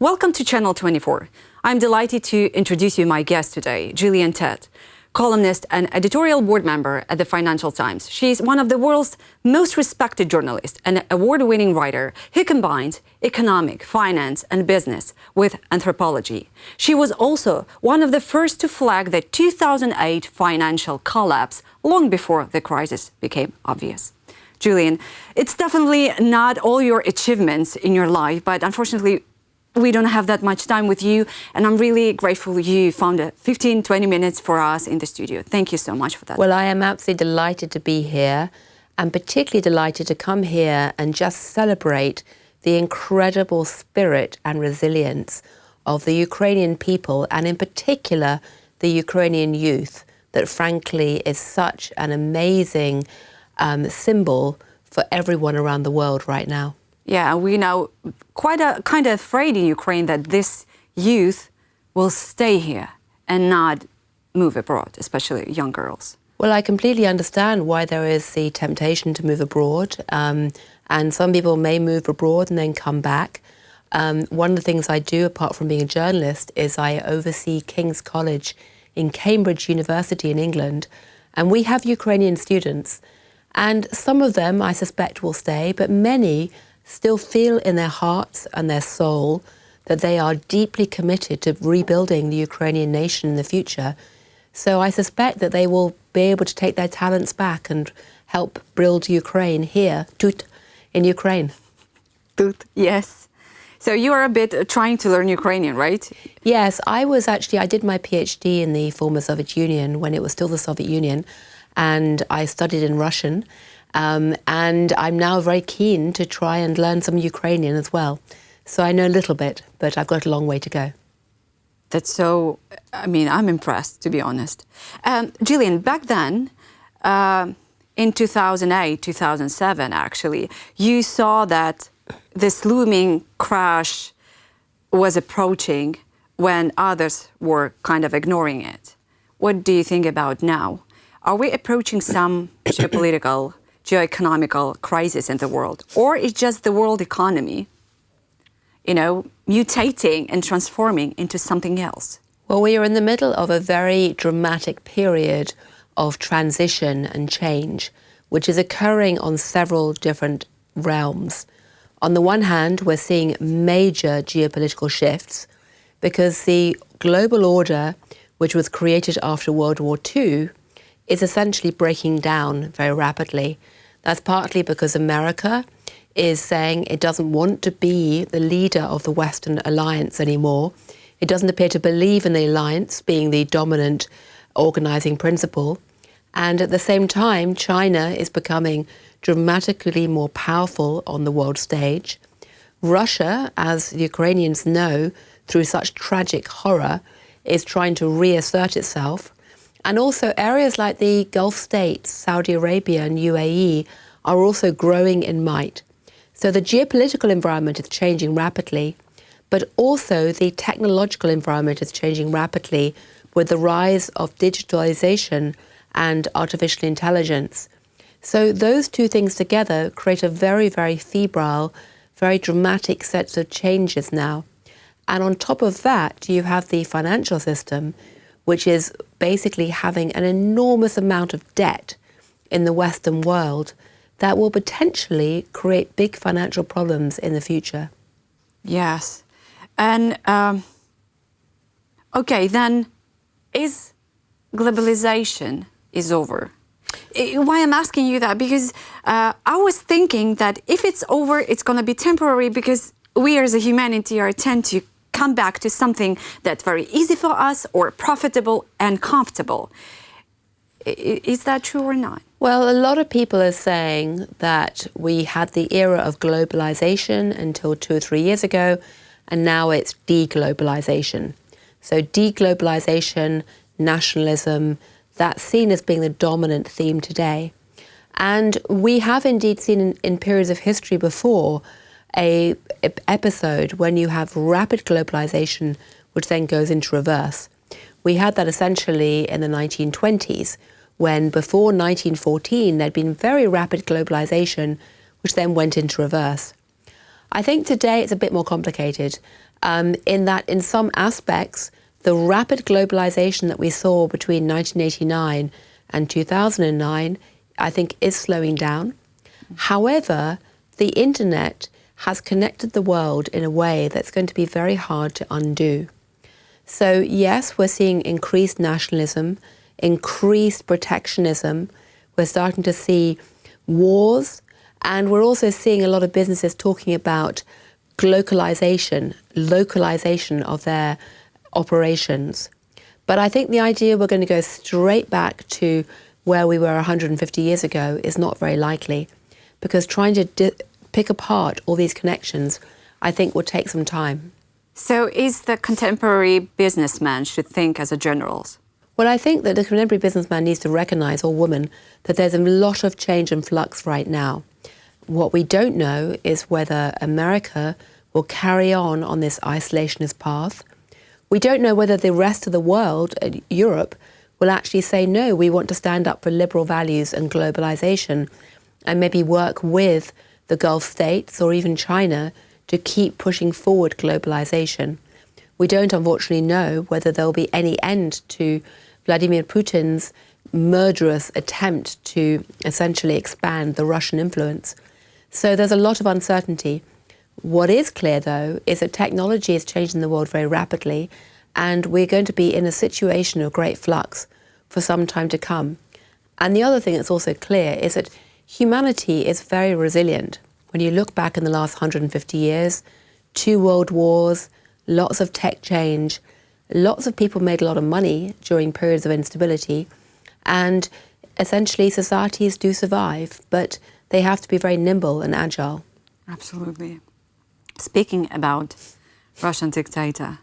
Welcome to Channel 24. I'm delighted to introduce you my guest today, Gillian Tett, columnist and editorial board member at the Financial Times. She's one of the world's most respected journalists and award-winning writer who combines economic, finance and business with anthropology. She was also one of the first to flag the 2008 financial collapse long before the crisis became obvious. Gillian, it's definitely not all your achievements in your life, but unfortunately, we don't have that much time with you, and I'm really grateful you found 15-20 minutes for us in the studio. Thank you so much for that. Well, I am absolutely delighted to be here, and particularly delighted to come here and just celebrate the incredible spirit and resilience of the Ukrainian people, and in particular, the Ukrainian youth, that frankly is such an amazing symbol for everyone around the world right now. Yeah, we now quite kind of afraid in Ukraine that this youth will stay here and not move abroad, especially young girls. Well, I completely understand why there is the temptation to move abroad, and some people may move abroad and then come back. One of the things I do, apart from being a journalist, is I oversee King's College in Cambridge University in England, and we have Ukrainian students, and some of them, I suspect, will stay, but many still feel in their hearts and their soul that they are deeply committed to rebuilding the Ukrainian nation in the future. So I suspect that they will be able to take their talents back and help build Ukraine here, Tut, in Ukraine. Tut, yes. So you are a bit trying to learn Ukrainian, right? Yes, I did my PhD in the former Soviet Union when it was still the Soviet Union, and I studied in Russian. And I'm now very keen to try and learn some Ukrainian as well. So I know a little bit, but I've got a long way to go. That's so, I'm impressed, to be honest. Gillian, back then, in 2008, 2007, actually, you saw that this looming crash was approaching when others were kind of ignoring it. What do you think about now? Are we approaching some geopolitical, geoeconomical crisis in the world? Or is just the world economy, mutating and transforming into something else? Well, we are in the middle of a very dramatic period of transition and change, which is occurring on several different realms. On the one hand, we're seeing major geopolitical shifts because the global order, which was created after World War II, is essentially breaking down very rapidly. That's partly because America is saying it doesn't want to be the leader of the Western alliance anymore. It doesn't appear to believe in the alliance being the dominant organizing principle. And at the same time, China is becoming dramatically more powerful on the world stage. Russia, as the Ukrainians know, through such tragic horror, is trying to reassert itself. And also areas like the Gulf states, Saudi Arabia and UAE, are also growing in might. So the geopolitical environment is changing rapidly, but also the technological environment is changing rapidly with the rise of digitalization and artificial intelligence. So those two things together create a very, very febrile, very dramatic sets of changes now. And on top of that, you have the financial system, which is basically having an enormous amount of debt in the Western world that will potentially create big financial problems in the future. Yes. And, okay, then is globalization is over? Why I'm asking you that? Because I was thinking that if it's over, it's going to be temporary because we as a humanity tend to come back to something that's very easy for us or profitable and comfortable. Is that true or not? Well, a lot of people are saying that we had the era of globalization until 2 or 3 years ago, and now it's deglobalization. So deglobalization, nationalism, that's seen as being the dominant theme today. And we have indeed seen in periods of history before a episode when you have rapid globalization, which then goes into reverse. We had that essentially in the 1920s, when before 1914, there'd been very rapid globalization, which then went into reverse. I think today it's a bit more complicated. in that in some aspects, the rapid globalization that we saw between 1989 and 2009, I think, is slowing down. However, the internet has connected the world in a way that's going to be very hard to undo. So yes, we're seeing increased nationalism, increased protectionism. We're starting to see wars, and we're also seeing a lot of businesses talking about localization of their operations. But I think the idea we're going to go straight back to where we were 150 years ago is not very likely, because trying to pick apart all these connections, I think, will take some time. So is the contemporary businessman should think as a general? Well, I think that the contemporary businessman needs to recognize, or woman, that there's a lot of change and flux right now. What we don't know is whether America will carry on this isolationist path. We don't know whether the rest of the world, Europe, will actually say, no, we want to stand up for liberal values and globalization, and maybe work with the Gulf states or even China to keep pushing forward globalization. We don't, unfortunately, know whether there'll be any end to Vladimir Putin's murderous attempt to essentially expand the Russian influence. So there's a lot of uncertainty. What is clear, though, is that technology is changing the world very rapidly, and we're going to be in a situation of great flux for some time to come. And the other thing that's also clear is that humanity is very resilient. When you look back in the last 150 years, 2 world wars, lots of tech change, lots of people made a lot of money during periods of instability, and essentially societies do survive, but they have to be very nimble and agile. Absolutely. Speaking about Russian dictator,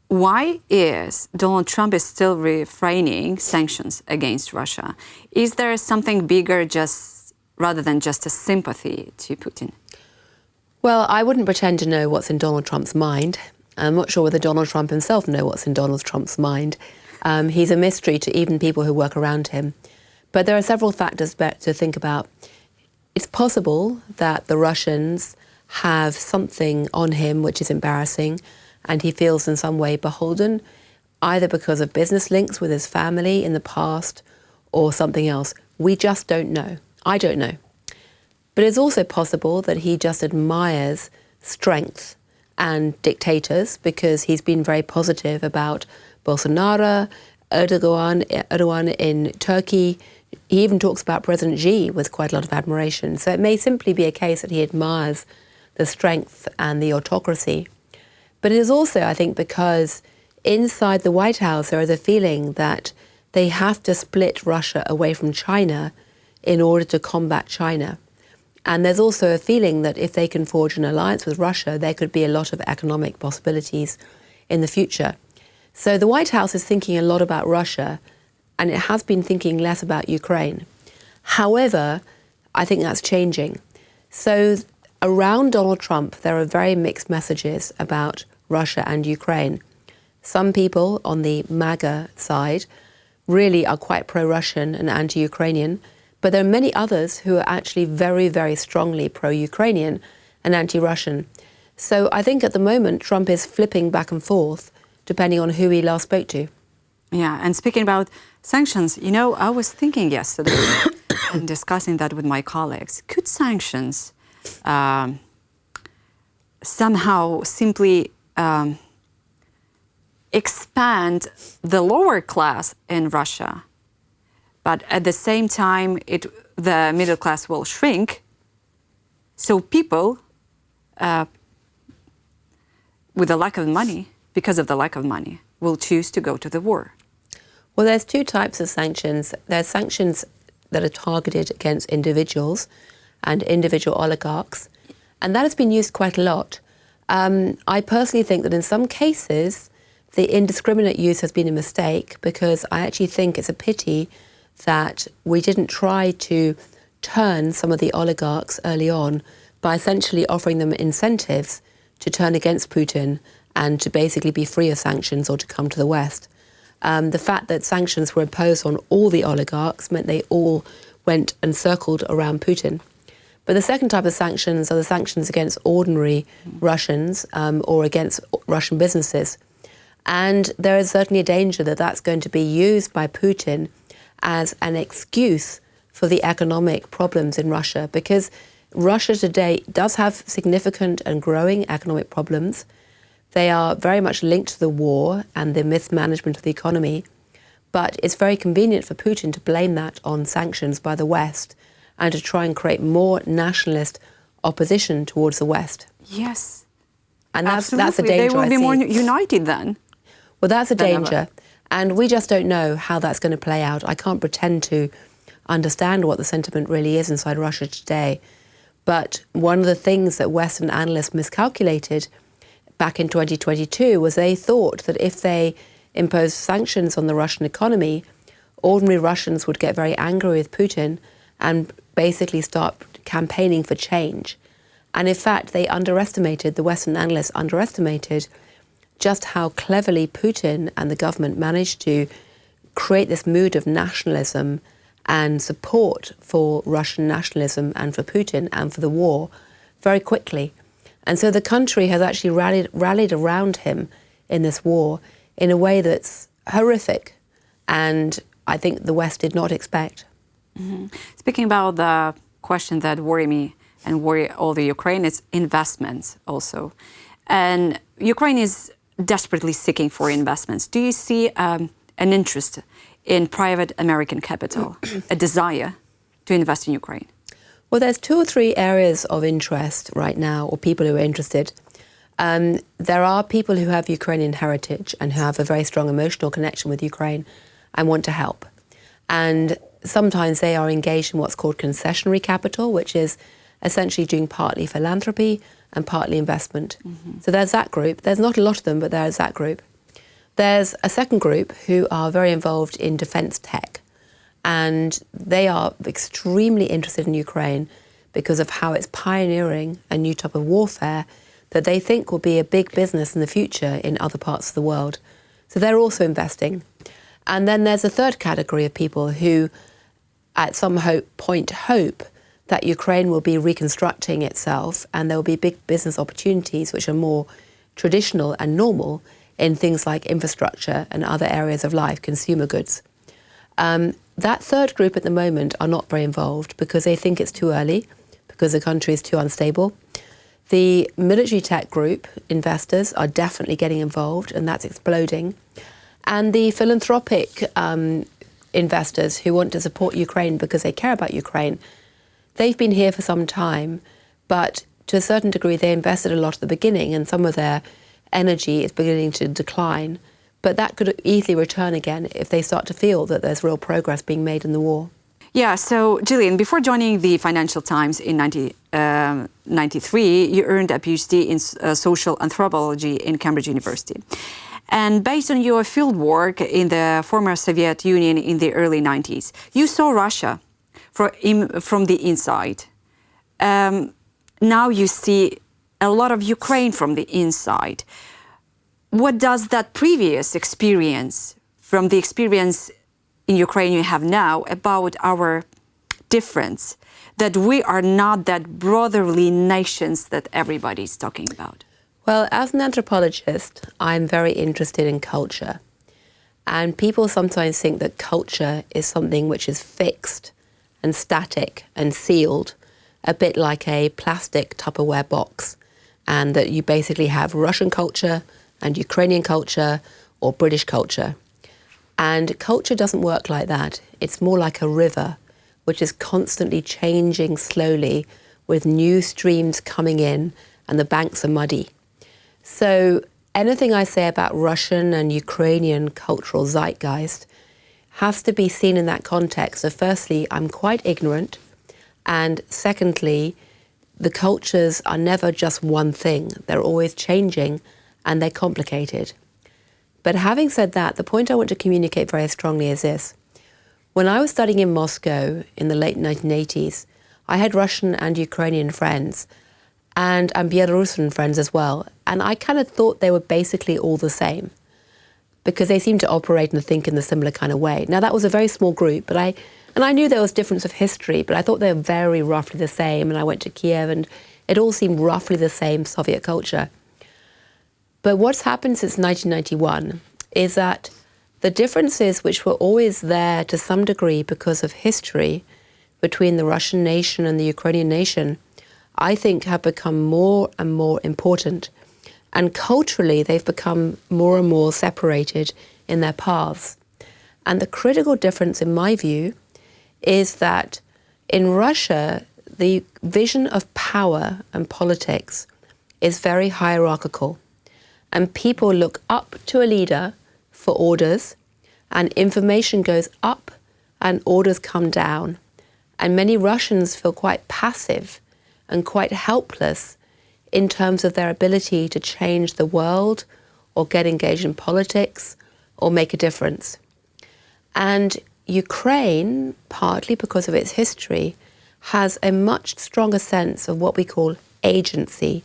why is Donald Trump still refraining sanctions against Russia? Is there something bigger rather than just a sympathy to Putin? Well, I wouldn't pretend to know what's in Donald Trump's mind. I'm not sure whether Donald Trump himself knows what's in Donald Trump's mind. He's a mystery to even people who work around him. But there are several factors to think about. It's possible that the Russians have something on him which is embarrassing, and he feels in some way beholden, either because of business links with his family in the past or something else. We just don't know. I don't know. But it's also possible that he just admires strength and dictators, because he's been very positive about Bolsonaro, Erdogan in Turkey. He even talks about President Xi with quite a lot of admiration. So it may simply be a case that he admires the strength and the autocracy. But it is also, I think, because inside the White House there is a feeling that they have to split Russia away from China in order to combat China. And there's also a feeling that if they can forge an alliance with Russia, there could be a lot of economic possibilities in the future. So the White House is thinking a lot about Russia, and it has been thinking less about Ukraine. However, I think that's changing. So around Donald Trump, there are very mixed messages about Russia and Ukraine. Some people on the MAGA side really are quite pro-Russian and anti-Ukrainian, but there are many others who are actually very, very strongly pro-Ukrainian and anti-Russian. So I think at the moment, Trump is flipping back and forth, depending on who he last spoke to. Yeah, and speaking about sanctions, you know, I was thinking yesterday and discussing that with my colleagues. Could sanctions somehow simply expand the lower class in Russia, but at the same time, the middle class will shrink, so people with a lack of money, because of the lack of money, will choose to go to the war? Well, there's 2 types of sanctions. There's sanctions that are targeted against individuals and individual oligarchs, and that has been used quite a lot. I personally think that in some cases, the indiscriminate use has been a mistake, because I actually think it's a pity that we didn't try to turn some of the oligarchs early on by essentially offering them incentives to turn against Putin and to basically be free of sanctions or to come to the West. The fact that sanctions were imposed on all the oligarchs meant they all went and circled around Putin. But the second type of sanctions are the sanctions against ordinary Russians or against Russian businesses. And there is certainly a danger that that's going to be used by Putin as an excuse for the economic problems in Russia, because Russia today does have significant and growing economic problems. They are very much linked to the war and the mismanagement of the economy, but it's very convenient for Putin to blame that on sanctions by the West and to try and create more nationalist opposition towards the West. Yes. And that's a danger. They will be more united then. Well, that's a danger. And we just don't know how that's going to play out. I can't pretend to understand what the sentiment really is inside Russia today. But one of the things that Western analysts miscalculated back in 2022 was they thought that if they imposed sanctions on the Russian economy, ordinary Russians would get very angry with Putin and basically start campaigning for change. And in fact, the Western analysts underestimated just how cleverly Putin and the government managed to create this mood of nationalism and support for Russian nationalism and for Putin and for the war very quickly. And so the country has actually rallied around him in this war in a way that's horrific, and I think the West did not expect. Mm-hmm. Speaking about the question that worry me and worry all the Ukraine, is investments also. And Ukraine is desperately seeking for investments. Do you see an interest in private American capital, a desire to invest in Ukraine? Well, there's 2 or 3 areas of interest right now, or people who are interested. There are people who have Ukrainian heritage and who have a very strong emotional connection with Ukraine and want to help. And sometimes they are engaged in what's called concessionary capital, which is essentially doing partly philanthropy and partly investment. Mm-hmm. So there's that group. There's not a lot of them, but there's that group. There's a second group who are very involved in defense tech. And they are extremely interested in Ukraine because of how it's pioneering a new type of warfare that they think will be a big business in the future in other parts of the world. So they're also investing. And then there's a third category of people who at some point hope that Ukraine will be reconstructing itself and there will be big business opportunities which are more traditional and normal in things like infrastructure and other areas of life, consumer goods. That third group at the moment are not very involved because they think it's too early, because the country is too unstable. The military tech group investors are definitely getting involved, and that's exploding. And the philanthropic investors who want to support Ukraine because they care about Ukraine, they've been here for some time, but to a certain degree they invested a lot at the beginning and some of their energy is beginning to decline. But that could easily return again if they start to feel that there's real progress being made in the war. Yeah, so Gillian, before joining the Financial Times in 1993, you earned a PhD in social anthropology in Cambridge University. And based on your field work in the former Soviet Union in the early 90s, you saw Russia from the inside. Now you see a lot of Ukraine from the inside. What does that previous experience, from the experience in Ukraine you have now, about our difference, that we are not that brotherly nations that everybody's talking about? Well, as an anthropologist, I'm very interested in culture. And people sometimes think that culture is something which is fixed and static and sealed, a bit like a plastic Tupperware box, and that you basically have Russian culture and Ukrainian culture or British culture. And culture doesn't work like that. It's more like a river, which is constantly changing slowly with new streams coming in and the banks are muddy. So anything I say about Russian and Ukrainian cultural zeitgeist has to be seen in that context of, firstly, I'm quite ignorant, and secondly, the cultures are never just one thing. They're always changing and they're complicated. But having said that, the point I want to communicate very strongly is this. When I was studying in Moscow in the late 1980s, I had Russian and Ukrainian friends and Belarusian friends as well. And I kind of thought they were basically all the same because they seemed to operate and think in a similar kind of way. Now, that was a very small group, but And I knew there was difference of history, but I thought they were very roughly the same. And I went to Kiev and it all seemed roughly the same Soviet culture. But what's happened since 1991 is that the differences which were always there to some degree because of history between the Russian nation and the Ukrainian nation, I think have become more and more important. And culturally, they've become more and more separated in their paths. And the critical difference, in my view, is that in Russia, the vision of power and politics is very hierarchical. And people look up to a leader for orders, and information goes up and orders come down. And many Russians feel quite passive and quite helpless in terms of their ability to change the world or get engaged in politics or make a difference. And Ukraine, partly because of its history, has a much stronger sense of what we call agency,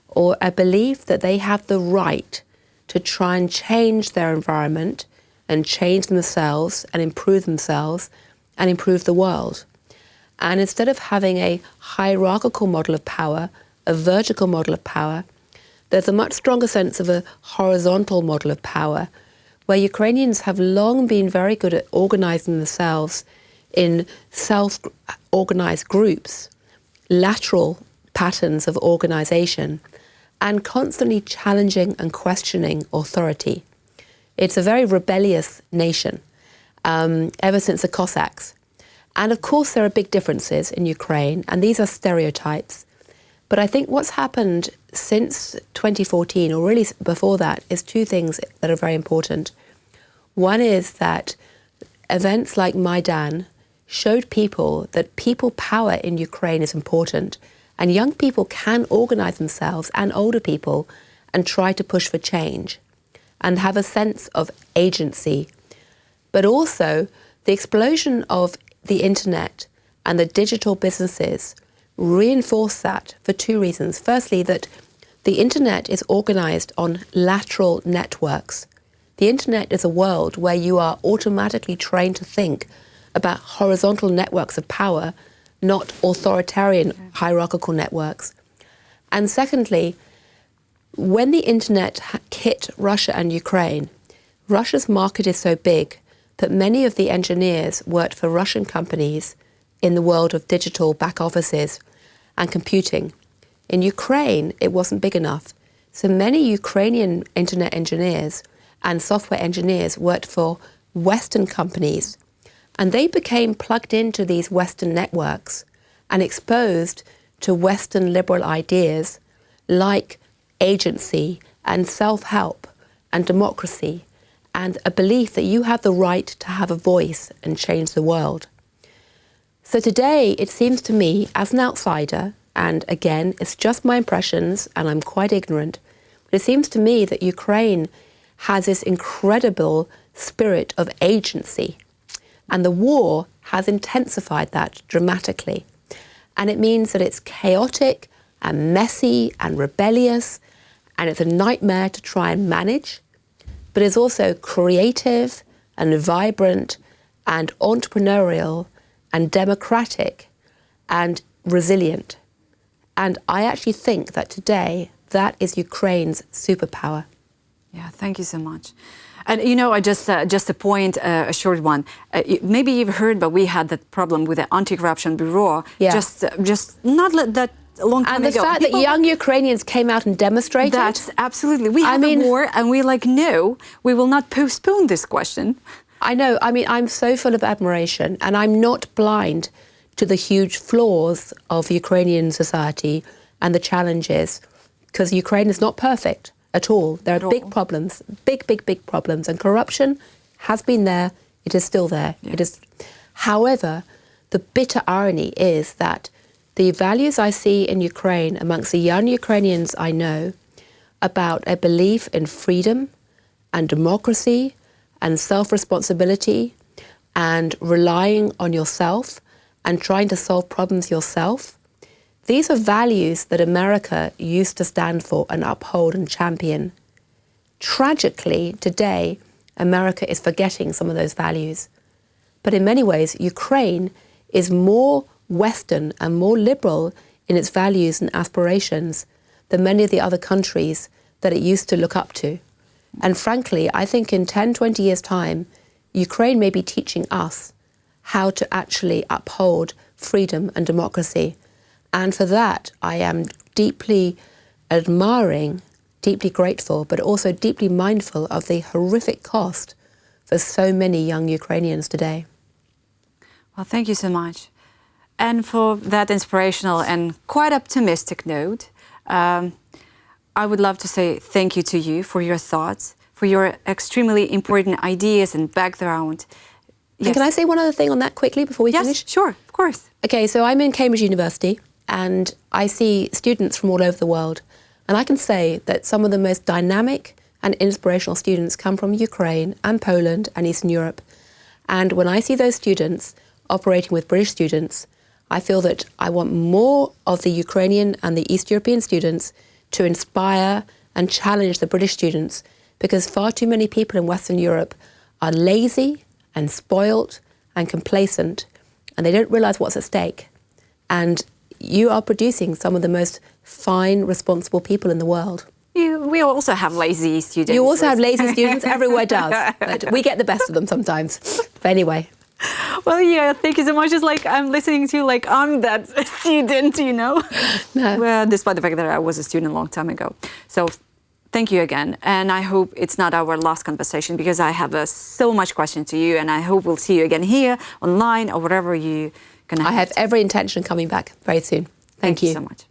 or a belief that they have the right to try and change their environment and change themselves and improve the world. And instead of having a hierarchical model of power, a vertical model of power, there's a much stronger sense of a horizontal model of power, where Ukrainians have long been very good at organizing themselves in self-organized groups, lateral patterns of organization, and constantly challenging and questioning authority. It's a very rebellious nation, ever since the Cossacks. And of course there are big differences in Ukraine, and these are stereotypes. But I think what's happened since 2014, or really before that, is two things that are very important. One is that events like Maidan showed people that people power in Ukraine is important, and young people can organize themselves, and older people, and try to push for change and have a sense of agency. But also the explosion of the internet and the digital businesses reinforce that for two reasons. Firstly, that the internet is organized on lateral networks. The internet is a world where you are automatically trained to think about horizontal networks of power, not authoritarian hierarchical networks. And secondly, when the internet hit Russia and Ukraine, Russia's market is so big that many of the engineers worked for Russian companies in the world of digital back offices and computing. In Ukraine, it wasn't big enough. So many Ukrainian internet engineers and software engineers worked for Western companies, and they became plugged into these Western networks and exposed to Western liberal ideas like agency and self-help and democracy and a belief that you have the right to have a voice and change the world. So today, it seems to me, as an outsider, and again, it's just my impressions and I'm quite ignorant, but it seems to me that Ukraine has this incredible spirit of agency, and the war has intensified that dramatically. And it means that it's chaotic and messy and rebellious, and it's a nightmare to try and manage, but it's also creative and vibrant and entrepreneurial and democratic and resilient. And I actually think that today, that is Ukraine's superpower. Yeah, thank you so much. And you know, I just a point, a short one. Maybe you've heard, but we had that problem with the Anti-Corruption Bureau. Yeah. Just not that a long time ago. And the fact that young Ukrainians came out and demonstrated. That's absolutely. We have a war, and we're like, no, we will not postpone this question. I know. I mean, I'm so full of admiration, and I'm not blind to the huge flaws of Ukrainian society and the challenges, because Ukraine is not perfect at all. There are big problems, big problems, and corruption has been there. It is still there. Yeah. It is. However, the bitter irony is that the values I see in Ukraine amongst the young Ukrainians I know about a belief in freedom and democracy and self-responsibility and relying on yourself and trying to solve problems yourself, these are values that America used to stand for and uphold and champion. Tragically, today, America is forgetting some of those values. But in many ways, Ukraine is more Western and more liberal in its values and aspirations than many of the other countries that it used to look up to. And frankly, I think in 10, 20 years' time, Ukraine may be teaching us how to actually uphold freedom and democracy. And for that, I am deeply admiring, deeply grateful, but also deeply mindful of the horrific cost for so many young Ukrainians today. Well, thank you so much. And for that inspirational and quite optimistic note, I would love to say thank you to you for your thoughts, for your extremely important ideas and background. Yes. And can I say one other thing on that quickly before we finish? Yes, sure, of course. Okay, so I'm in Cambridge University and I see students from all over the world. And I can say that some of the most dynamic and inspirational students come from Ukraine and Poland and Eastern Europe. And when I see those students operating with British students, I feel that I want more of the Ukrainian and the East European students to inspire and challenge the British students, because far too many people in Western Europe are lazy and spoilt and complacent, and they don't realize what's at stake. And you are producing some of the most fine, responsible people in the world. We also have lazy students. You also have lazy students, everywhere does. But we get the best of them sometimes. But anyway. Well, yeah, thank you so much. It's like I'm listening to you like I'm that student, you know? No. Well, despite the fact that I was a student a long time ago. So thank you again. And I hope it's not our last conversation, because I have so much question to you, and I hope we'll see you again here, online, or whatever you can have. I have every intention of coming back very soon. Thank you so much.